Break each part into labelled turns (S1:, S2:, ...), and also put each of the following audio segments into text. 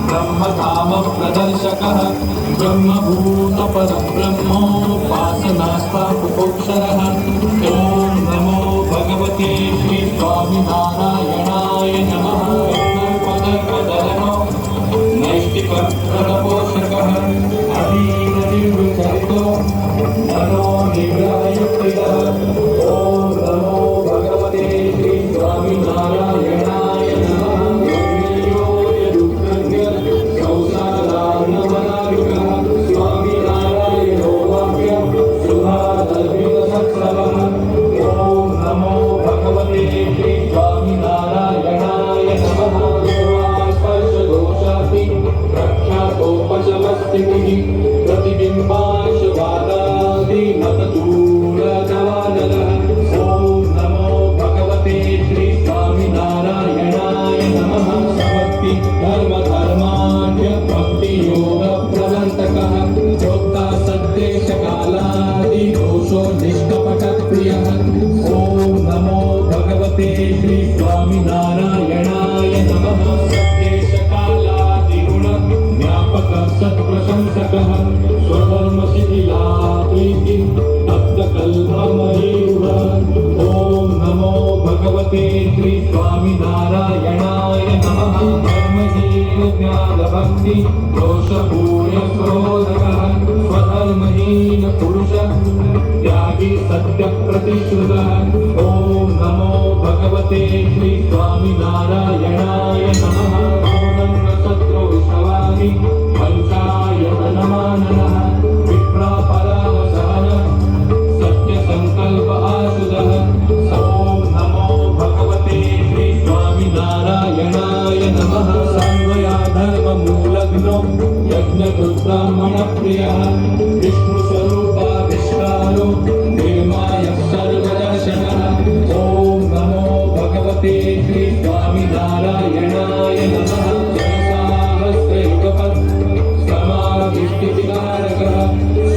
S1: ब्रह्मधामप्रदर्शकः ब्रह्मभूतपरब्रह्मोपासनास्तापकोक्षरः ॐ नमो भगवते श्री स्वामिनारायणाय नमः। पदपदनो नैष्टिकप्रपोषकः अधीननिर्वृचरितो मनो निग्रहयुक्तिः ॐ नमो भगवते श्री स्वामिनारायणाय नमः। स्वधर्महीन पुरुष त्यागी सत्य प्रतिश्रुतः ॐ नमो भगवते श्री स्वामिनारायणाय नमः। शत्रु विश्वामि पंचायतनमाननः विप्रापरावसहन सत्य संकल्प आशुदः ॐ नमो भगवते श्री स्वामिनारायणाय नमः। सर्वया धर्म मूलग्नो यज्ञकृत्ब्राह्मण प्रियः विष्णुस्वरूपाविष्कारो निर्माय सर्वदर्शनः ॐ नमो भगवते श्री स्वामिनारायणाय नमः। जनसाहस्रयुगपत् समाधिष्ठितिकारकः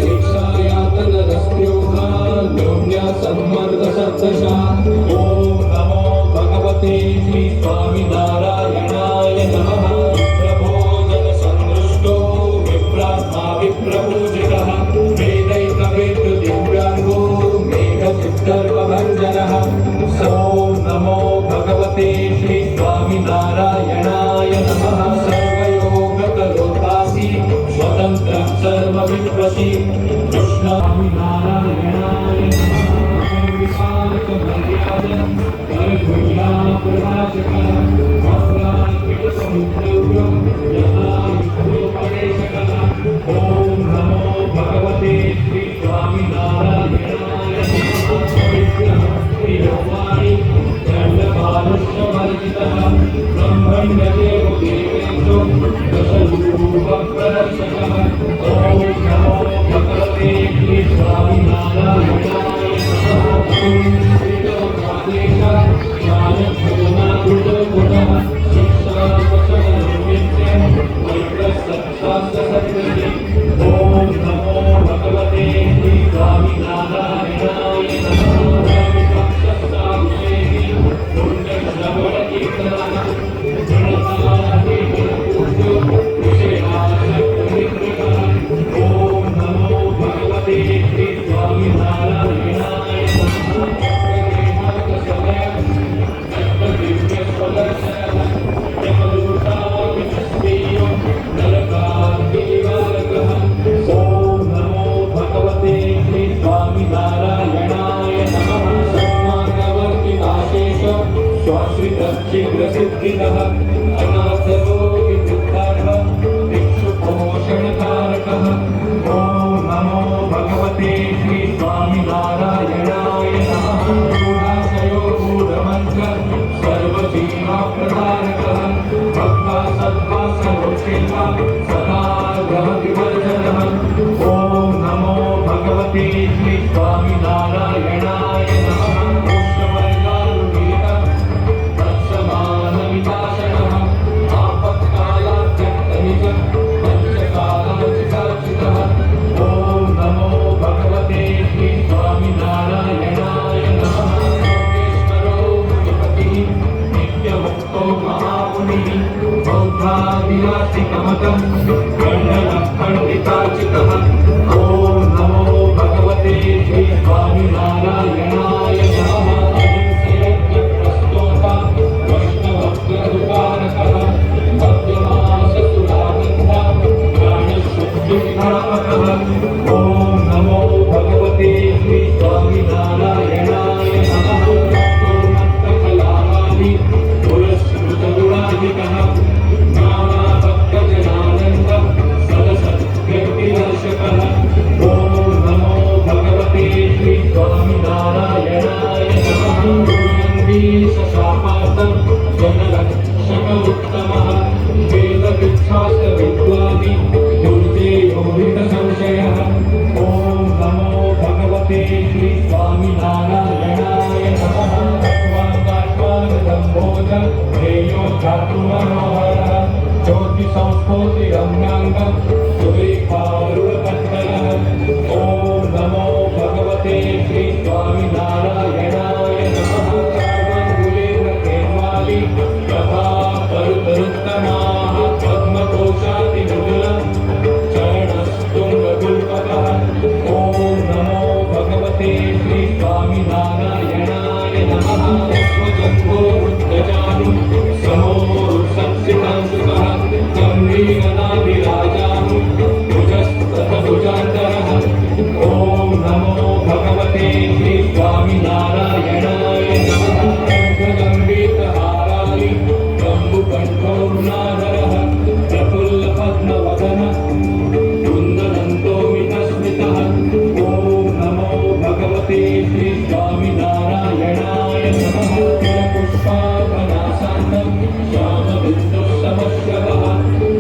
S1: शिक्षायातनरस्त्योगान्योन्या सन्मर्दशब्दशः ॐ नमो भगवते श्री स्वामिनारायणाय नमः। विप्रपूजितः वेदैकवेद्य दिव्याङ्गो मेघसिद्धर्वभञ्जनः ॐ नमो भगवते श्री स्वामिनारायणाय नमः। सर्वयोगकरोतासि स्वतन्त्रः सर्वविश्वसि कृष्णामिनारायणाय नमः। विशालकमर्यादः प्रभाषकः वक्रान्वितसमुद्रव्यं यथा विष्णुपदेशकः ॐ नमो भगवते श्री स्वामिनारायणाय नमः। चण्डबालुष्यवर्जितः ब्रह्मण्यदेव देवेशो दशरूपप्रदर्शकः ॐ नमो भगवते श्री स्वामिनारायणाय नमः। शीघ्रसिद्धिदः अनाथरोगिदुःखार्हः भिक्षुपोषणकारकः ॐ नमो भगवते श्री स्वामिनारायणाय नमः। गूढाशयो गूढमन्त्र सर्वजीवाप्रधारकः भक्ता सद्वा सर्वसेवा सदा ग्रहविवर्जनः ॐ नमो भगवते श्री स्वामिनारायणाय नमः। मुनिः बौद्धादिवासिकमतं खण्डनं पण्डिताचितः ॐ नमो भगवते श्री स्वामिनारायणाय नमः अहिंसयज्ञप्रस्तोता वैष्णवज्ञदुपानकः मध्यमाससुरानन्दा प्राणशुद्धिधर्मकः ॐ नमो भगवते श्री स्वामिनारायणाय नमः पूर्णत्वकलावादि पुरस्कृतगुणाधिकः ज्ञानाभक्तजनानन्द सदसद्व्यक्तिदर्शकः ॐ नमो भगवते श्री स्वामिनारायणाय नमः शापातं जनरक्षक उत्तमः वेदविच्छास्त्रविद्वादि दुर्जेयोहितसंशयः ॐ नमो भगवते श्री स्वामिनारायणाय नमः तत्त्वाङ्गात्मानदम्भोज ध्येयो धातुमनोहरः ज्योतिसंस्फोतिरम्याङ्गं सुरेखारुणकट्टयः ॐ नमो भगवते श्री स्वामिनारायणाय नमः सर्वङ्गुलेन केन्वाली तथा तरुतरुत्तमाः पद्मकोशातिमृदुलम् चरणस्तुङ्गगुल्पकः ॐ नमो भगवते श्री स्वामिनारायणाय नमः स्वजम्बोरुद्धजानु समोरुसंसितांशुकः गम्भीरनाभिराजानु भुजस्तथभुजान्तरः ॐ नमो भगवते श्री स्वामिनारायणाय नमः गम्भीरहारालि कम्बुकण्ठोरुणाधरः प्रफुल्लपद्मवदनः कुन्दनन्तोमितस्मितः ॐ नमो भगवते श्री स्वामिनारायणाय नमः पुष्पाभनासान्तं श्यामबिन्दुसमश्रवः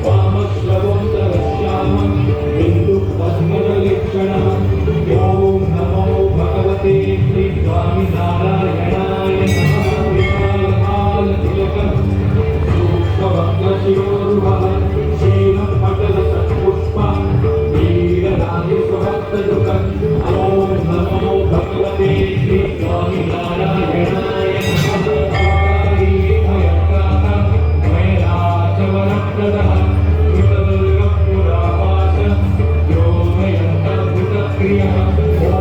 S1: वामश्रवोत्तरश्यामं बिन्दुपद्मजलेक्षणः ॐ नमो भगवते श्री स्वामिनारायणाय नमः विशालकालतिलकं सूक्ष्मभक्तशिरोरुहः शीलपटलसत्पुष्पा वीरराजसुभक्तजुगम् ॐ नमो भगवते श्री स्वामिनारायणाय नमः भयराजवरप्रदः कृतदुर्गपुरावास योगयन्तर्भुतक्रियः ॐ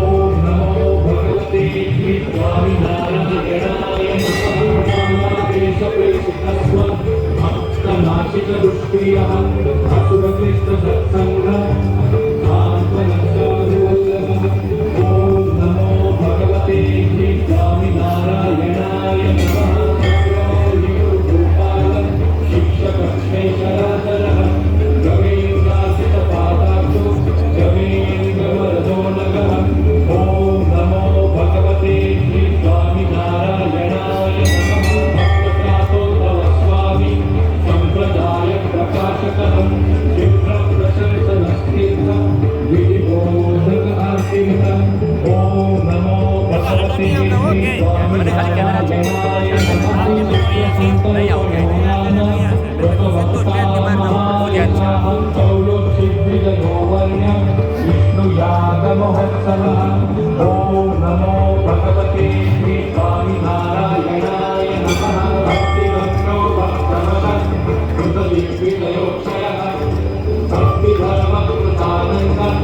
S1: नमो भगवते श्री स्वामिनारायणाय नमः देशप्रेषितस्व भक्तनाशिकदुष्क्रियः असुरकृष्णसत्सङ्गः सान्त्वनसाधुवल्लभः ॐ नमो भगवते श्री स्वामिनारायणाय नमः चक्रायुगोपालः शिक्षकश्मेशराधरः गवेन्द्रासितपादाब्जो गवेन्द्रवरदोनगः ॐ नमो भगवते श्री स्वामिनारायणाय नमः भक्तप्रातोद्भवस्वामी सम्प्रदायप्रकाशकः चित्रप्रशंसनस्तीर्थः विधिबोधकार्तिकः ॐ नमो भगवते श्री स्वामिनारायणाय विष्णुयागमहोत्सवः ॐ नमो भगवते श्री स्वामिनारायणाय नमः भक्तिभक्तो भक्तवतः कृतलिपितयोक्षयः भक्तिधर्मकृतानन्दः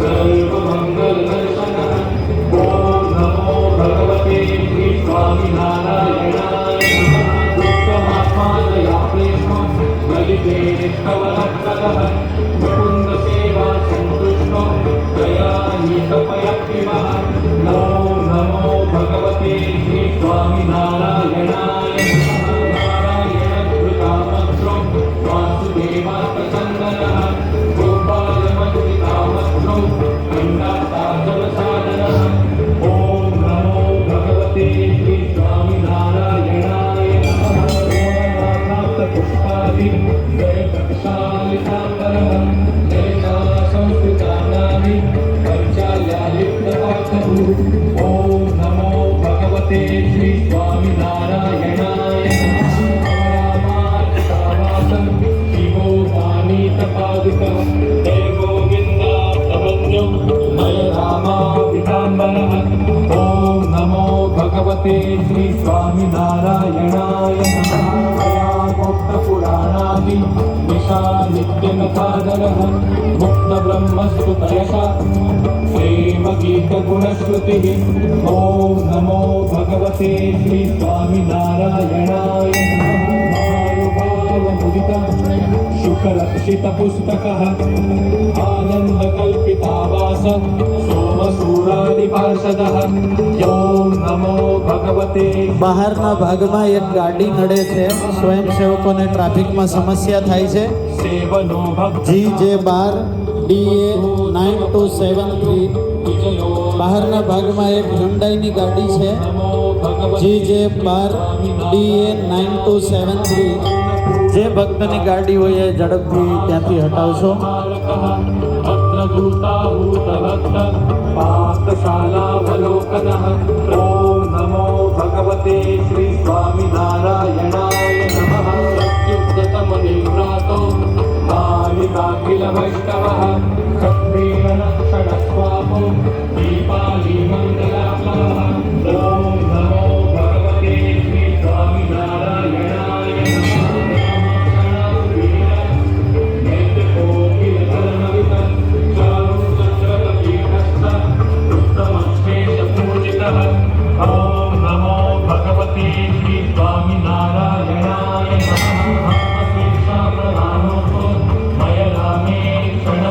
S1: सर्वमङ्गलदर्शनः ॐ नमो भगवते श्री स्वामिनारायणाय नमः उत्तमात्मादया प्रेष्ठो ललितेष्टवरप्रदः मुकुन्दसेवा सन्तुष्टो दयानीतपयप्रिमः ॐ नमो भगवते श्री स्वामिनारायणाय नमः नारायणकृतामत्रो वासुदेवात्मचन्दनः गोपालमच्युतामत्रो खण्डाताचलसाधनः ॐ नमो भगवते श्री स्वामिनारायणाय नमः पुष्पादि जयकक्षालिताम्बरः जयकासंस्कृतानानि पञ्चाल्यालिप्तपाठः ॐ नमो भगवते श्री स्वामिनारायणाय नमः रामार्चितावासं शिवो मानीतपादुकः जय गोविन्दाभवन्यो जय रामाभिताम्बरः ॐ नमो भगवते श्री स्वामिनारायणाय नमः ददाति निशा नित्यनखादरः मुक्तब्रह्मस्तु तयसा प्रेमगीतगुणश्रुतिः ॐ नमो भगवते श्री स्वामिनारायणाय महानुभावमुदिता शुकरक्षितपुस्तकः आनन्दकल्पितावास सोमसूरादिपार्षदः ॐ नमो भगवते
S2: બહારના ભાગમાં એક ગાડી નડે છે સ્વયંસેવકોને ટ્રાફિકમાં સમસ્યા થાય છે
S1: सेवनो
S2: GJ12 DA9273 બહારના ભાગમાં એક હુન્ડાઈની ગાડી છે GJ12 DA9273 જે ભક્તની ગાડી હોય એ ઝડપથી ત્યાંથી હટાવશો
S1: भद्रदूताभूतभक्त पाकशालावलोकनः ॐ नमो भगवते श्री स्वामिनारायणाय नमः प्रत्युद्गतमुनिव्रातो बालिकाखिलवैष्णवः क्षत्रियलक्षणस्वापो दीपालिमङ्गलाप्लवः ॐ नमो भगवते श्री स्वामिनारायणाय नमः ॐ नमो भगवते श्री स्वामिनारायणाय नमः मया रामे क्षण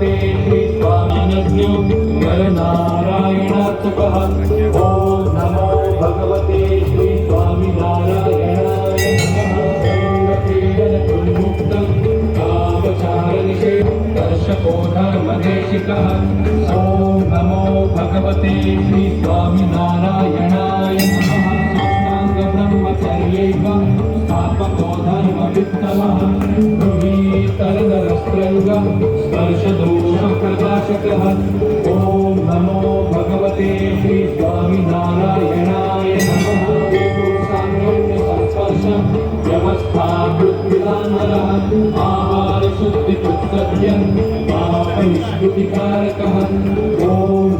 S1: भगवते श्री स्वामिनज्ञो नरनारायणात्मकः। ॐ नमो भगवते श्री स्वामिनारायणाय नमः। उन्मुक्तं कामचारनिषेधं दर्शको धर्मदेशिकः। ॐ नमो भगवते श्री स्वामिनारायणाय नमः। साष्टाङ्गब्रह्मचर्यैव स्थापको धर्मवित्तमः। गृहीतरदरस्त्रङ्गं स्पर्शदोषप्रकाशकः। ॐ नमो भगवते श्री स्वामिनारायणाय नमः। साङ्गम्यसंस्पर्शं व्यवस्थाकृत्विदानरः। आहारशुद्धिकृत्सत्यं पापनिष्कृतिकारकः। ॐ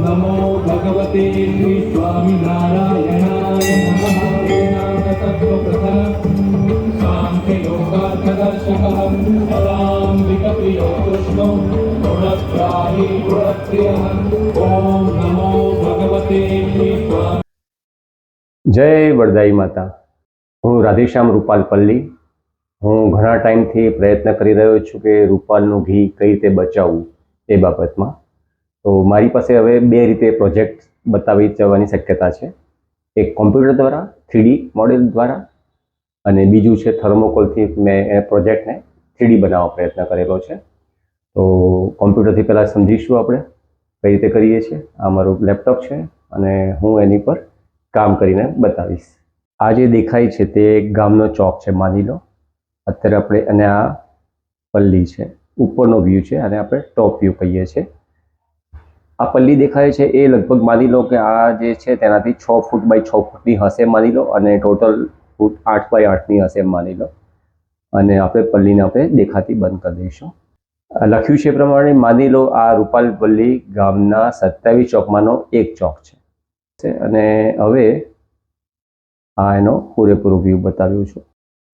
S1: नमो भगवते श्री स्वामिनारायणाय नमः। वेदान्ततत्त्वप्रथः साङ्ख्ययोगार्थदर्शकः। पदाम्बिकप्रियो कृष्णो गुणग्राही गुणप्रियः। ॐ नमो भगवते श्री स्वामी।
S3: જય વરદાઈ માતા। હું રાધેશ્યામ રૂપાલ પલ્લી। હું ઘણા ટાઈમથી પ્રયત્ન કરી રહ્યો છું કે રૂપાલનું ઘી કઈ રીતે બચાવવું એ બાબતમાં। તો મારી પાસે હવે બે રીતે પ્રોજેક્ટ બતાવી જવાની શક્યતા છે। એક કોમ્પ્યુટર દ્વારા 3D મોડેલ દ્વારા અને બીજું છે થર્મોકોલથી મેં એ પ્રોજેક્ટને 3D બનાવવા પ્રયત્ન કરેલો છે। તો કોમ્પ્યુટરથી પહેલાં સમજીશું આપણે કઈ રીતે કરીએ છીએ। આ મારું લેપટોપ છે અને હું એની પર કામ કરીને બતાવીશ। આ જે દેખાય છે તે ગામનો ચોક છે માની લો। અત્યારે આપણે અને આ પલ્લી છે, ઉપરનો વ્યૂ છે અને આપણે ટોપ વ્યૂ કહીએ છીએ। આ પલ્લી દેખાય છે એ લગભગ માની લો કે આ જે છે તેનાથી 6 ફૂટ બાય 6 ફૂટની હશે માની લો અને ટોટલ ફૂટ 8 બાય 8ની હશે માની લો। અને આપણે પલ્લીને આપણે દેખાતી બંધ કરી દઈશું। લખ્યું છે એ પ્રમાણે માની લો આ રૂપાલ પલ્લી ગામના 27 ચોકમાંનો એક ચોક છે। અને હવે આ એનો પૂરેપૂરો વ્યૂ બતાવ્યું છું।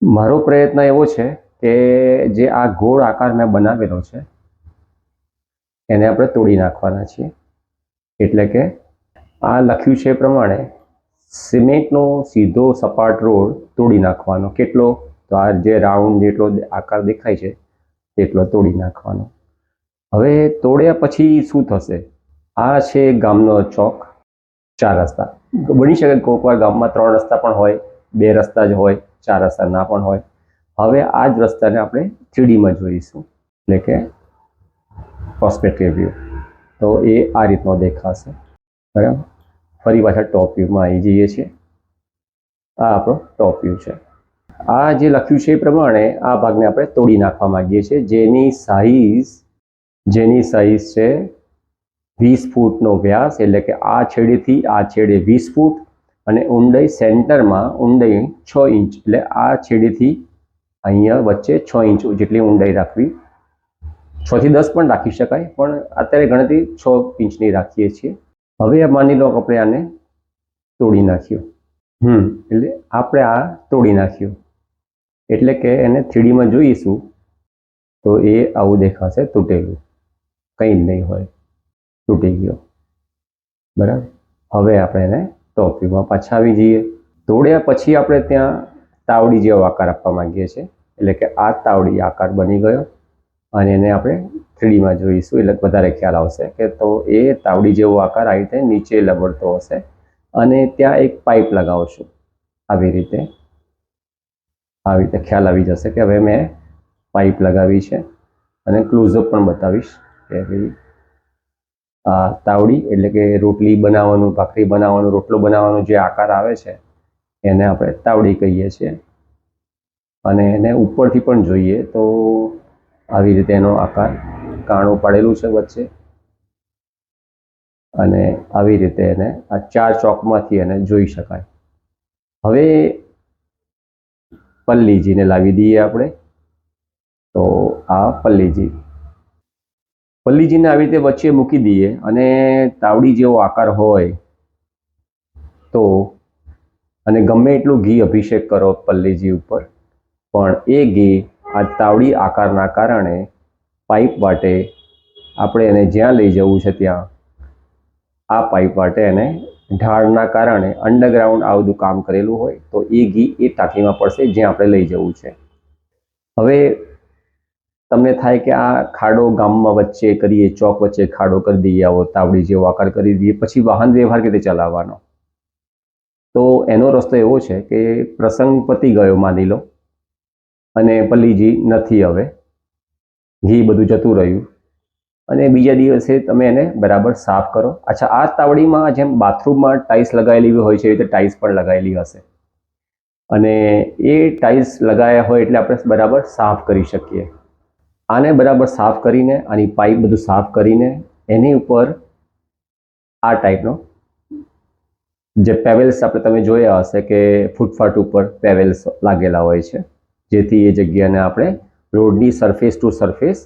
S3: મારો પ્રયત્ન એવો છે કે જે આ ગોળ આકાર મેં બનાવેલો છે એને આપણે તોડી નાખવાના છીએ। એટલે કે આ લખ્યું છે એ પ્રમાણે સિમેન્ટનો સીધો સપાટ રોડ તોડી નાખવાનો। કેટલો? તો આ જે રાઉન્ડ જેટલો આકાર દેખાય છે તેટલો તોડી નાખવાનો। હવે તોડ્યા પછી શું થશે? આ છે ગામનો ચોક। 4 રસ્તા બની શકે, કોઈક વાર ગામમાં 3 રસ્તા પણ હોય, 2 રસ્તા જ હોય, 4 રસ્તા ના પણ હોય। હવે આ જ રસ્તાને આપણે 3Dમાં જોઈશું, એટલે કે પર્સપેક્ટિવ વ્યૂ। તો એ આ રીતનો દેખાશે, બરાબર। ફરી પાછા ટોપ વ્યૂમાં આવી જઈએ છીએ। આ આપણો ટોપ વ્યૂ છે। આ જે લખ્યું છે એ પ્રમાણે આ ભાગને આપણે તોડી નાખવા માંગીએ છીએ, જેની સાઈઝ છે 20 ફૂટનો વ્યાસ। એટલે કે આ છેડેથી આ છેડે 20 ફૂટ અને ઊંડાઈ સેન્ટરમાં ઊંડાઈ 6 ઇંચ। એટલે આ છેડેથી અહીંયા વચ્ચે 6 ઇંચ જેટલી ઊંડાઈ રાખવી। 6 થી 10 પણ રાખી શકાય, પણ અત્યારે ગણતરી 6 ઇંચની રાખીએ છીએ। હવે માની લો આપણે આને તોડી નાખ્યું। એટલે આપણે આ તોડી નાખ્યું એટલે કે એને 3Dમાં જોઈશું તો એ આવું દેખાશે, તૂટેલું, કંઈ જ નહીં હોય, તૂટી ગયો, બરાબર। હવે આપણે એને ટોપ વ્યૂમાં પાછા આવી જઈએ। તોડ્યા પછી આપણે ત્યાં તાવડી જેવો આકાર આપવા માંગીએ છીએ, એટલે કે આ તાવડી આકાર બની ગયો અને એને આપણે 3Dમાં જોઈશું એટલે વધારે ખ્યાલ આવશે કે તો એ તાવડી જેવો આકાર આવી રીતે નીચે લબડતો હશે અને ત્યાં એક પાઇપ લગાવશું। આવી રીતે ખ્યાલ આવી જશે કે હવે મેં પાઇપ લગાવી છે અને ક્લોઝઅપ પણ બતાવીશ કે ભાઈ આ તાવડી એટલે કે રોટલી બનાવવાનું, ભાખરી બનાવવાનું, રોટલો બનાવવાનો જે આકાર આવે છે એને આપણે તાવડી કહીએ છીએ। અને એને ઉપરથી પણ જોઈએ તો આવી રીતે એનો આકાર કાણું પાડેલું છે વચ્ચે અને આવી રીતે એને આ 4 ચોકમાંથી એને જોઈ શકાય। હવે પલ્લીજીને લાવી દઈએ આપણે। તો આ પલ્લીજીને આવી રીતે વચ્ચે મૂકી દઈએ અને તાવડી જેવો આકાર હોય તો અને ગમે એટલું ઘી અભિષેક કરો પલ્લીજી ઉપર, પણ એ ઘી આ તાવડી આકારના કારણે પાઇપ વાટે આપણે એને જ્યાં લઈ જવું છે ત્યાં આ પાઇપ વાટે એને ઢાળના કારણે અંડરગ્રાઉન્ડ આ બધું કામ કરેલું હોય તો એ ઘી એ ટાંકીમાં પડશે જ્યાં આપણે લઈ જવું છે। હવે તમને થાય કે આ ખાડો ગામમાં વચ્ચે કરીએ, ચોક વચ્ચે ખાડો કરી દઈએ, આવો તાવડી જેવો આકાર કરી દઈએ, પછી વાહન વ્યવહાર કેવી રીતે ચલાવવાનો? તો એનો રસ્તો એવો છે કે પ્રસંગ પતી ગયો માની લો અને પલ્લીજી નથી, હવે ઘી બધું જતું રહ્યું, અને બીજા દિવસે તમે એને બરાબર સાફ કરો. અચ્છા, આ તાવડીમાં જેમ બાથરૂમમાં ટાઇલ્સ લગાવેલી હોય છે, એ રીતે ટાઇલ્સ પણ લગાવેલી હશે, અને એ ટાઇલ્સ લગાવ્યા હોય એટલે આપણે બરાબર સાફ કરી શકીએ. આને બરાબર સાફ કરીને, આની પાઇપ બધું સાફ કરીને, એની ઉપર આ ટાઈપનો જે પેવેલ્સ આપણે તમે જોયા હશે કે ફૂટપાથ ઉપર પેવેલ્સ લાગેલા હોય છે, જેથી એ જગ્યાને આપણે રોડની સરફેસ ટુ સરફેસ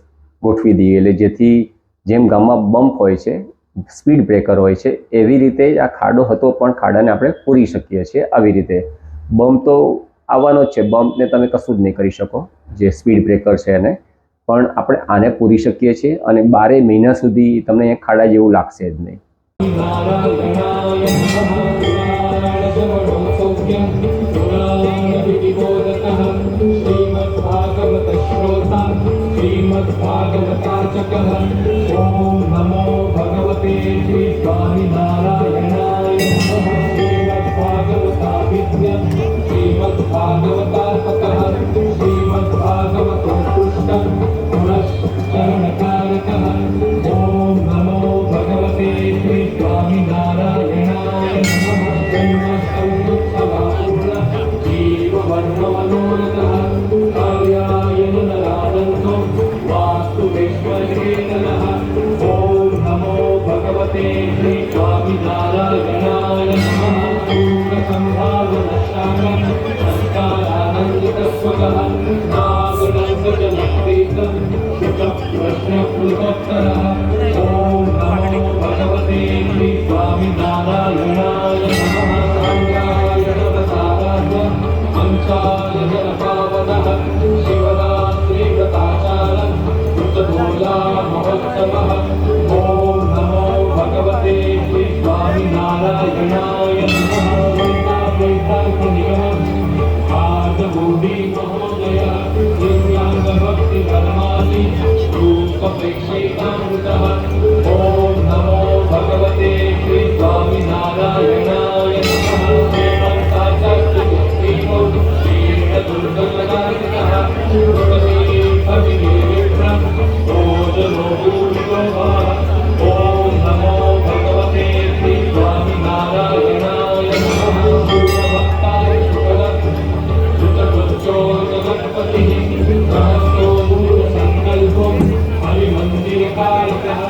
S3: ગોઠવી દઈએ, એટલે જેથી જેમ ગામમાં બમ્પ હોય છે, સ્પીડ બ્રેકર હોય છે, એવી રીતે આ ખાડો હતો પણ ખાડાને આપણે પૂરી શકીએ છીએ. આવી રીતે બમ્પ તો આવવાનો જ છે, બમ્પને તમે કશું જ નહીં કરી શકો, જે સ્પીડ બ્રેકર છે એને, પણ આપણે આને પૂરી શકીએ છીએ, અને 12 મહિના સુધી તમને એ ખાડા જેવું લાગશે જ નહીં.
S1: ओम नमो भगवते श्री स्वामिनारायणाय नमः। श्रीमद्भागवताभिज्ञ श्रीमद्भागवतार्पकः श्रीमद्भागवतो पुष्टं पुनश्चरणकारकः। ओम नमो भगवते श्री स्वामिनारायणाय नमः। जन्मसंयुत्सवापूर्ण जीववर्णमनोरथः कार्यायन नरानन्दो वास्तुवेश्वरे नमः। ओम नमो भगवते श्री स्वामिनारायणाय नमः। सूरसंभावनशाकं संस्कारानन्दितस्वकः नागनन्दजनप्रीतं शुकप्रश्नकृतोत्तरः। ओम नमो भगवते श्री स्वामिनारायणाय नमः। साङ्गायणवसाराध्य मञ्चालजनपावनः शिवरात्रिव्रताचारः कृतधूला महोत्सवः। ओम नमो भगवते श्री स्वामिनारायणाय नमः। वेदान्तनिगमः आर्यभूमि महोदयः दिव्याङ्गभक्तिधर्मादि रूपप्रेक्षितामृतः। ओम नमो भगवते श्री स्वामिनारायणाय नमः। देवताचार्यगुप्तीमो शीर्षदुर्गमदायितः कृतशीर्षविनिर्विघ्नं भोजनोपूर्वः। ओम नमो भगवते श्री स्वामिनारायणाय नमः। सूर्यभक्ताय शुक्लः श्रुतकृत्यो जगत्पतिः सहस्रो मूलसङ्कल्पो हरिमन्दिरकारकः।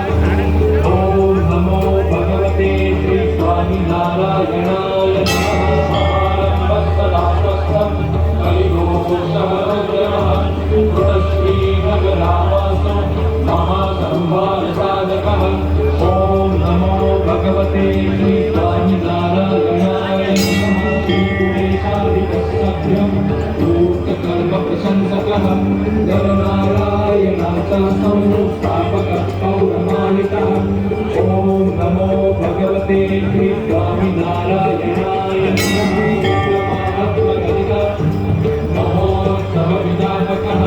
S1: ओम नमो भगवते श्री स्वामिनारायणाय नमः। समारम्भस्तदास्वस्थं कलिदोषमनोद्यमः कृतश्रीनगरावासो महासंभारसाधकः। ओम नमो भगवते श्री स्वामिनारायणाय नमः। श्रीगुणेशाधिपसभ्यं भूतकर्मप्रशंसकः नरनारायणाचा संस्थापकः पौरमालिकः। ओम नमो भगवते श्री स्वामिनारायणाय नमः। महोत्सवविधापकः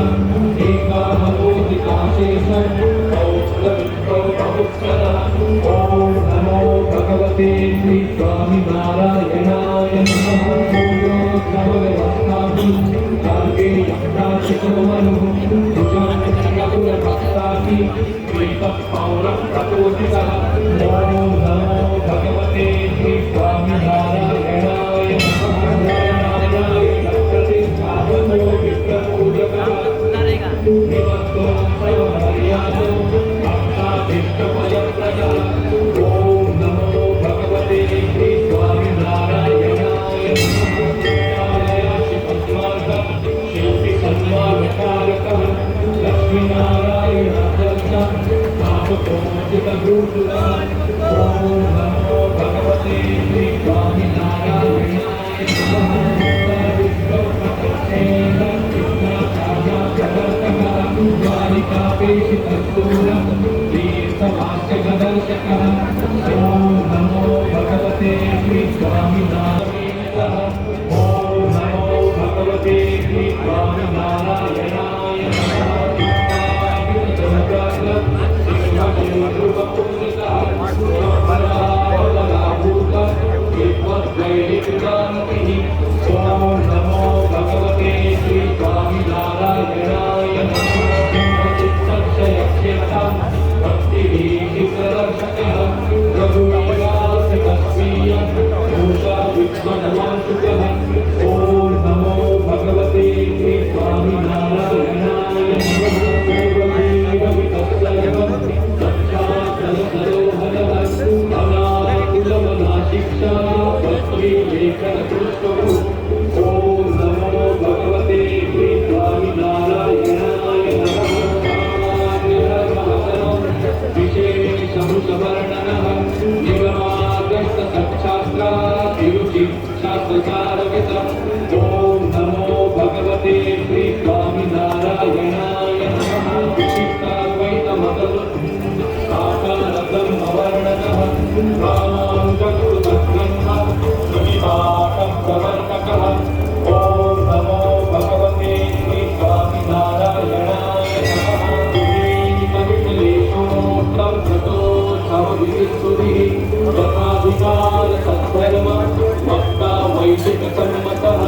S1: एकामूर्तिकाशेषः पौत्रविप्रोपहुत्सरः। ओम नमो भगवते श्री स्वामिनारायणाय नमः। सूर्योत्सवव्यवस्थापि कार्गे यक्षाचितमनुः सुजानककुलभक्तापि प्रीतः पौरप्रकोटितः। ओम नमो भगवते श्री स्वामिनारायणाय नमः। नारायणप्रतिष्ठापनो विप्रपूजकः निवत्तोत्सवमर्यादो भक्ताभीष्टफलप्रदः। ओम नमो भगवते श्री स्वामिनारायणाय नमः। शिवपद्मार्गः शिल्पिसन्मानकारकः लक्ष्मीनारायणाचार्यः तापकोचितभूषुरः। ओम नमो भगवते श्री स्वामिनारायणाय नमः। द्वारिकापेशितस्तूलः तीर्थवास्यगदर्शकः। ओम नमो भगवते श्री स्वामिनारायणाय। ओम नमो भगवते श्री स्वामिनारायणाय नमः। ओम नमो भगवते श्री स्वामिनारायणाय नमः। विशेषमुखवर्णनः निगमागस्तशास्त्राभिरुचिशास्त्रसारवितम्। ओम नमो भगवते श्री स्वामिनारायणाय नमः। विशिष्टाद्वैतमतम् साकारब्रह्मवर्णनः रामानुजकृतब्रह्म सुविपाकं प्रवर्तकः। ओम नमो भगवते श्री स्वामिनारायणाय नमः। विशेषविशेषोक्तं ततोत्सवविधिस्तुतिः यथाधिकार सद्धर्म वक्ता वैदिकसम्मतः।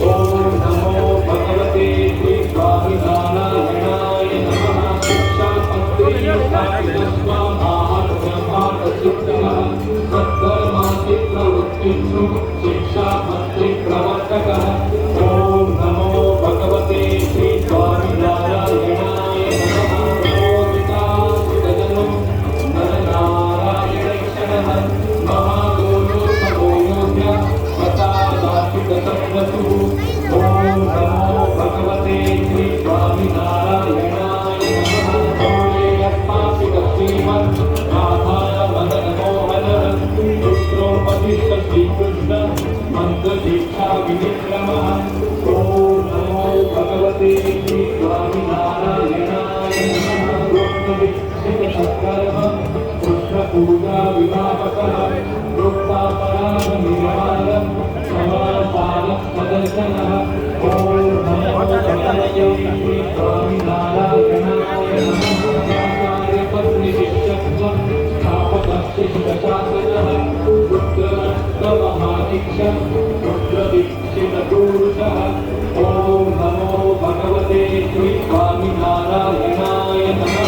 S1: ओम नमो भगवते श्री स्वामिनारायणाय नमः। शिक्षापत्रे सद्धर्माचिप्रवृत्तिषु शिक्षापत्रि प्रवर्तकः। ओम नमो भगवते श्री स्वामिनारायणाय नमः। नमोदिताचिदजनो नरनारायणैक्षणः महागोलोत्सवोऽद्य प्रसादाचिदसत्वसुः। ओम नमो भगवते श्री स्वामिनारायणाय नमः। श्रीकृष्ण मंत्रदीक्षा विनिक्रमः। ओम नमो भगवते श्री स्वामिनारायणाय नमः। कृष्णदीक्षितसत्कर्म कृष्णपूजा विभावकः वृत्तापराधनिर्वाणं समासारसदर्शनः। ओम नमो भगवते श्री स्वामिनारायणाय नमः। आचार्यपत्नीशिष्यत्वं स्थापकशिष्टशासनः रुद्रमहादीक्षं रुद्रदीक्षितपुरुषः। ओम नमो भगवते श्री स्वामिनारायणाय नमः।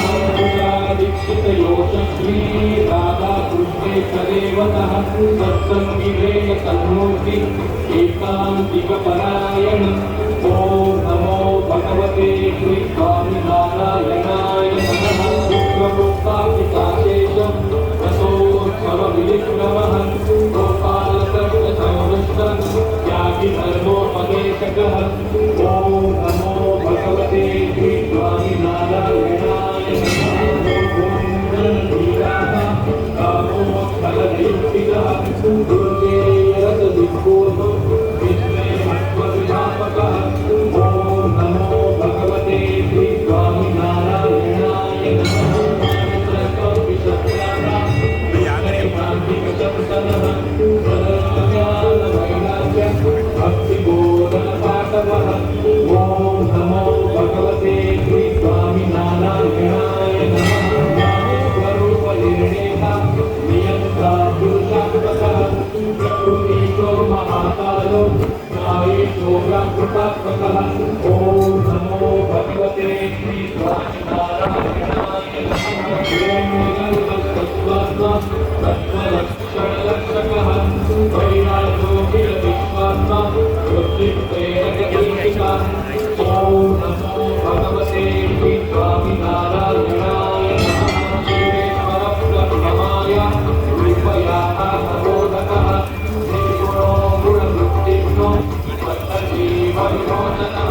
S1: दीक्षितयोषश्री राधाकृष्णेश्वरेवतः सत्सङ्गिरेण सन्मूर्ति एकान्तिकपरायणम्। ओम नमो भगवते श्री स्वामिनारायणाय नमः। विश्वमुक्तापिताशेषं रसोत्सवविनिक्रमः गोपालकृष्णसंवृष्टं त्यागिधर्मोपदेशकः। ओम नमो भगवते श्री स्वामिनारायणाय नमः। कामोत्फलनियुक्तिकः दुर्गेरसदिग्भूतो विश्वेश्वरविधापकः। ओम नमो भगवते श्री स्वामिनारायणाय नमः। भक्तिबोधनपाठवः। ओम नमो भगवते श्री स्वामिनारायणाय नमः। ज्ञानेश्वरूपनिर्णेता नियन्ता पुरुषात्मकः प्रकृतिको महाकालो नायेशो व्याकृतात्मकः। ओम नमो भगवते श्री स्वामिनारायणाय नमः। तत्त्वलक्षणलक्षकः वैराजोऽखिलविश्वात्मा वृत्तिप्रेरकदीपिका। ओम नमो भगवते श्री स्वामिनारायणाय नमः। शिवेश्वरब्रह्ममाय कृपयाः प्रबोधकः निर्गुणो गुणवृत्तिज्ञो सत्तजीवविमोचनः।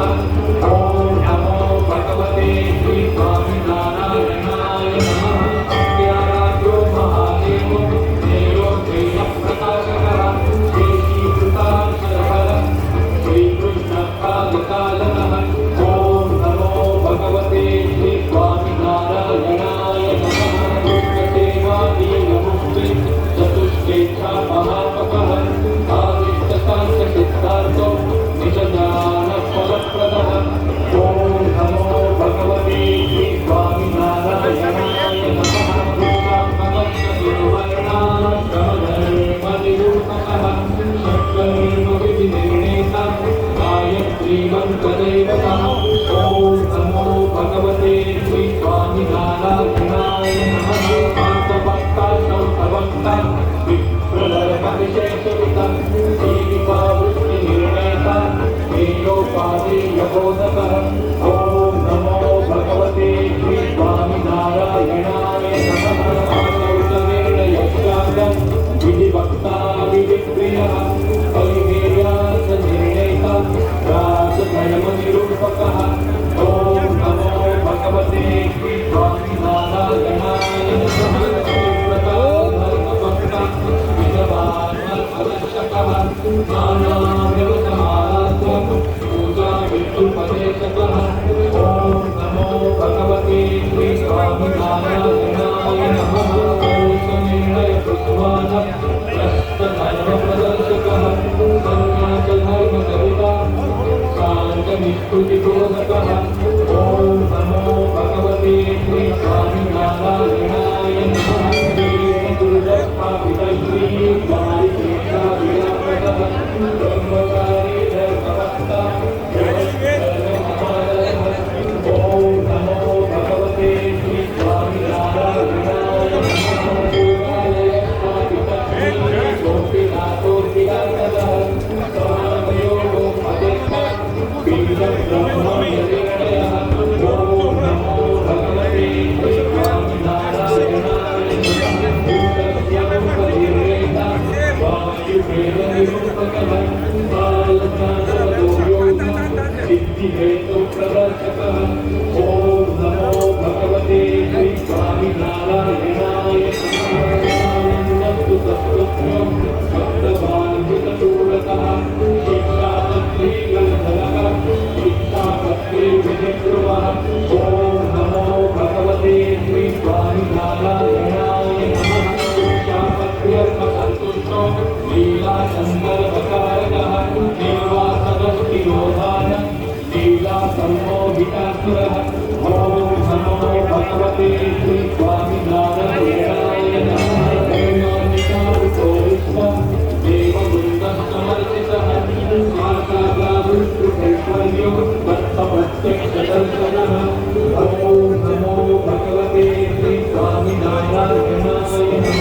S1: सर्वप्रदर्शकः सन्न्यासधर्मकविता शान्तनिष्कृतिबोधकः ॐ नमो भगवते श्रीस्वामिनारायणाय नमः श्रीगुरुदत्तापितश्रीवारिकेशाविरामः ब्रह्मचारी धर्मवक्ता ॐ नमो भगवते श्रीस्वामिनारायणाय प्रदर्शकः ॐ नमो भगवते श्रीस्वामिनारायणाय नमस्तु तत्त्वं भक्तवान्वितशूलकः शिक्षापत्रीगन्धरः शिक्षापत्रीविनिर्भृवः ॐ नमो भगवते श्रीस्वामिनारायणाय नमः शिक्षापत्र्यर्थसन्तुष्टो लीलाशङ्करवकारकः निर्वासनस्तिरोधान लीलासम्मोहितासुरः ॐ नमो भगवते श्रीस्वामिनारायणाय नमः प्रेमान्विताविष्टः देववृन्दसमर्चितः स्वासादाविष्णुकैश्वर्यो दत्तप्रत्यक्षदर्शनः ॐ नमो भगवते श्रीस्वामिनारायणाय नमः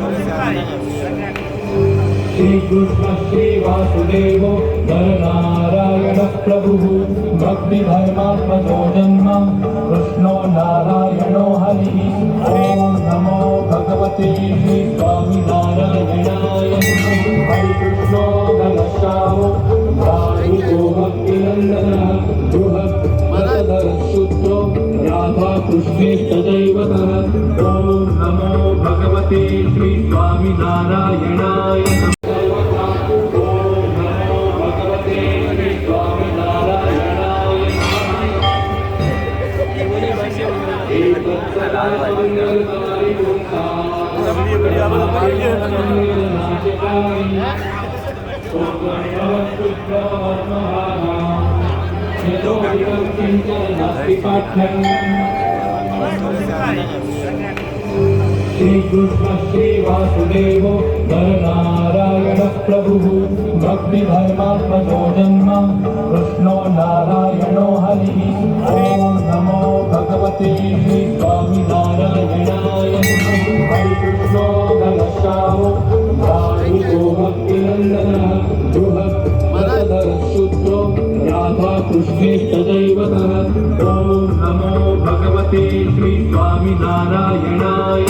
S1: अपेक्षाहति श्री कृष्ण श्री वासुदेव नरनारायण प्रभु भक्ति धर्मात्मको जन्म कृष्णो नारायणो हरि ओम नमो भगवते श्री स्वामी नारायणाय हरि कृष्णो घनश्यामो राधिको भक्तिनंदनः बृहद् शुद्धो राधा कृष्णे तदैवतः ओम नमो भगवते श्री स्वामी नारायणाय श्री कृष्ण श्री वासुदेव नरनारायण प्रभु भक्ति धर्मात्मजो जन्म कृष्णो नारायणो हरि ओम नमो भगवते श्री स्वामी नारायणाय हरि कृष्णो घनश्यामो राधिको भक्तिनंदनः बृहद् शुद्धो राधा कृष्णे तदैवतः ओम नमो भगवते श्री स्वामी नारायणाय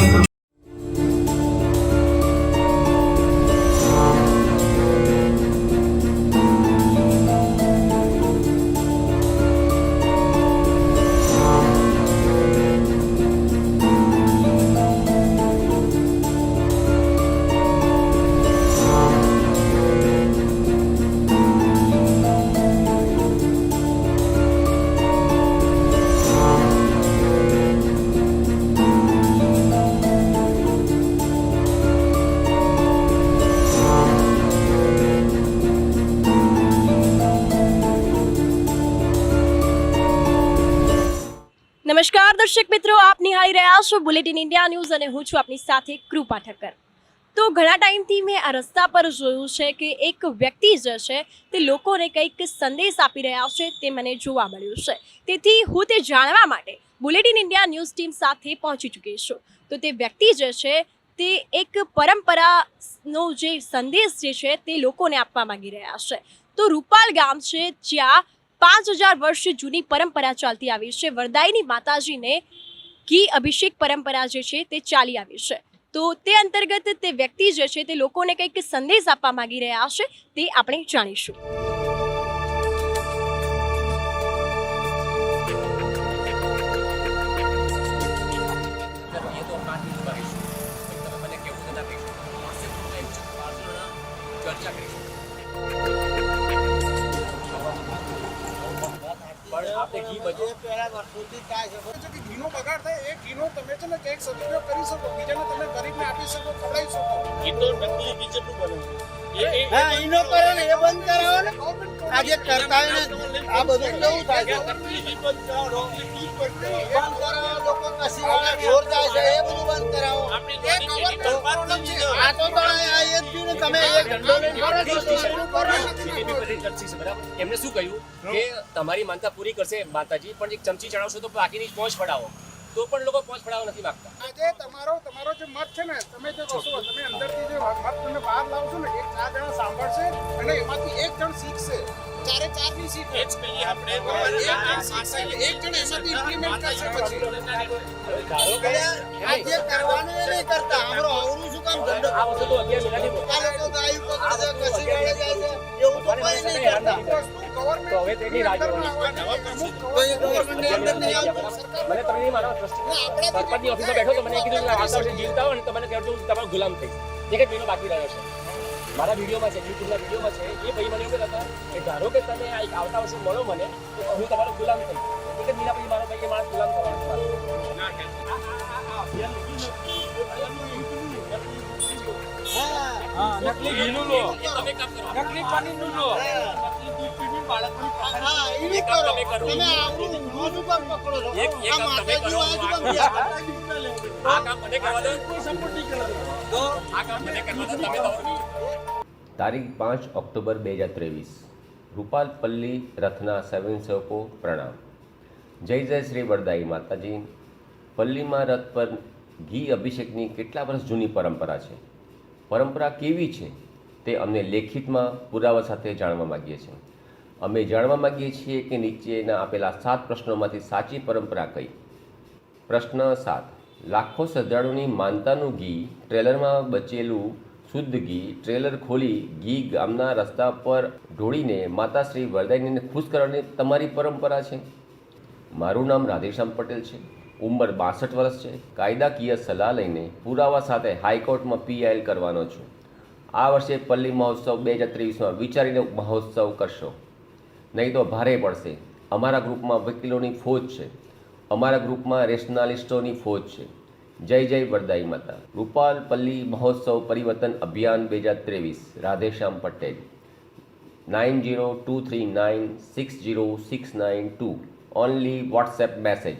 S4: નમસ્કાર દર્શક મિત્રો, આપ નિહાળી રહ્યા છો બુલેટિન ઇન્ડિયા ન્યૂઝ અને હું છું આપની સાથે કૃપા ઠક્કર. તો ઘણા ટાઈમથી મેં આ રસ્તા પર જોયું છે કે એક વ્યક્તિ જે છે તે લોકોને કંઈક સંદેશ આપી રહ્યા છે તે મને જોવા મળ્યું છે. તેથી હું તે જાણવા માટે બુલેટિન ઇન્ડિયા ન્યૂઝ ટીમ સાથે પહોંચી ચૂકી છું. તો તે વ્યક્તિ જે છે તે એક પરંપરાનો જે સંદેશ જે છે તે લોકોને આપવા માંગી રહ્યા છે. તો રૂપાલ ગામ છે જ્યાં 5000 વર્ષ જૂની પરંપરા ચાલતી આવી છે. વરદાયની માતાજીને ઘી અભિષેક પરંપરા જે છે તે ચાલી આવી છે. તો તે અંતર્ગત તે વ્યક્તિ જે છે તે લોકોને કંઈક સંદેશ આપવા માંગી રહ્યા છે તે આપણે જાણીશું.
S5: ઘીનો બગાડ થાય એ ઘીનો તમે છે ને કંઈક સદુપયોગ કરી શકો, બીજાને તમે ગરીબને આપી શકો, ખવડાવી શકો. ઘી તો નકલી ઘી જેટલું બને છે. હા, એનો કરે ને એ બંધ કરાવો ને. આજે કરતા હોય ને આ બધું કેવું થાય છે. નકલી ઘી બંધ કરાવો, ઘી બંધ કરાવો, લોકો કસી વાળા જોર જાય છે એ બધું બંધ કરાવો. એ ગવર્નમેન્ટ પ્રોબ્લેમ છે. આ તો આ એ જ ને તમે એક ધંધો લઈને
S6: એમને શું કહ્યું કે તમારી માનતા પૂરી કરશે માતાજી, પણ એક ચમચી ચડાવશો તો બાકીની પહોંચ પડાવો, તો પણ લોકો પહોંચ પડાવવા નથી માંગતા.
S5: આજે તમારો જે મત છે ને, તમે જે કહો છો, તમે અંદરથી જે મત તમે બહાર લાવશો ને, એક 4 જણા સાંભળશે અને એમાંથી એક જણ શીખશે. 4 ની સીટ એ જ કહીએ આપણે. એક જણ શીખશે, એક જણ એમાંથી ઇમ્પ્લિમેન્ટ કરશે. પછી આજે કરવાનું એ નહીં કરતા. અમારો આવરું શું કામ ધંધો?
S6: આ વસ્તુ તો 11 મહિનાથી
S5: આ લોકો ગાયું પકડે છે, કસી વાળે જાય છે, એવું તો કોઈ નહીં કરતા.
S6: તો હવે તેની રાહ જોવાની.
S5: ગવર્મેન્ટની અંદર નહીં આવતું.
S6: મને તમે નહીં માનો, સરપંચની ઓફિસમાં બેઠો તો મને કીધું કે આવતા વર્ષે જીવતા હોય ને તો મને કહેજો હું તમારો ગુલામ થઈશ. એક જ મહિનો બાકી રહ્યો છે. મારા વિડીયોમાં છે, યુટ્યુબના વિડીયોમાં છે, એ ભાઈ મને એવું કહેતા કે ધારો કે તમે આવતા વર્ષે મળો મને તો હું તમારો ગુલામ થઈશ. એક જ મહિના પછી મારો ભાઈ કે મારા ગુલામ થવાનો. નકલી ઘીનું લો, તમે કામ કરો. નકલી પાણીનું લો, નકલી દૂધનું બાળકનું
S5: હા, એ કરો. તમે આવરું ઊંધું શું કામ પકડો છો? આ માતાજી આ શું કામ ગયા?
S6: આ કામ મને કરવા દો, કોઈ સપોર્ટ નહીં કરે તો આ કામ મને કરવા દો. તમે તમારું
S3: તારીખ 5 ઓક્ટોબર 2023 રૂપાલપલ્લી રથના સ્વયંસેવકો પ્રણામ. જય જય શ્રી વરદાઈ માતાજી. પલ્લીમાં રથ પર ઘી અભિષેકની કેટલા વર્ષ જૂની પરંપરા છે. પરંપરા કેવી છે તે અમને લેખિતમાં પુરાવા સાથે જાણવા માગીએ છીએ. અમે જાણવા માગીએ છીએ કે નીચેના આપેલા 7 પ્રશ્નોમાંથી સાચી પરંપરા કઈ. પ્રશ્ન 7. લાખો શ્રદ્ધાળુની માનતાનું ઘી ટ્રેલરમાં બચેલું શુદ્ધ ઘી ટ્રેલર ખોલી ઘી ગામના રસ્તા પર ઢોળીને માતા શ્રી વરદાયીને ખુશ કરવાની તમારી પરંપરા છે. મારું નામ રાધેશ્યામ પટેલ છે. ઉંમર 62 વર્ષ છે. કાયદાકીય સલાહ લઈને પુરાવા સાથે હાઈકોર્ટમાં PIL કરવાનો છું. આ વર્ષે પલ્લી મહોત્સવ 2023માં વિચારીને મહોત્સવ કરશો, નહીં તો ભારે પડશે. અમારા ગ્રુપમાં વકીલોની ફોજ છે. અમારા ગ્રુપમાં રેશનાલિસ્ટોની ફોજ છે. જય જય વરદાઈ માતા. રૂપાલ પલ્લી મહોત્સવ પરિવર્તન અભિયાન 2023 Radheshyam Patel 9023960692 only WhatsApp message.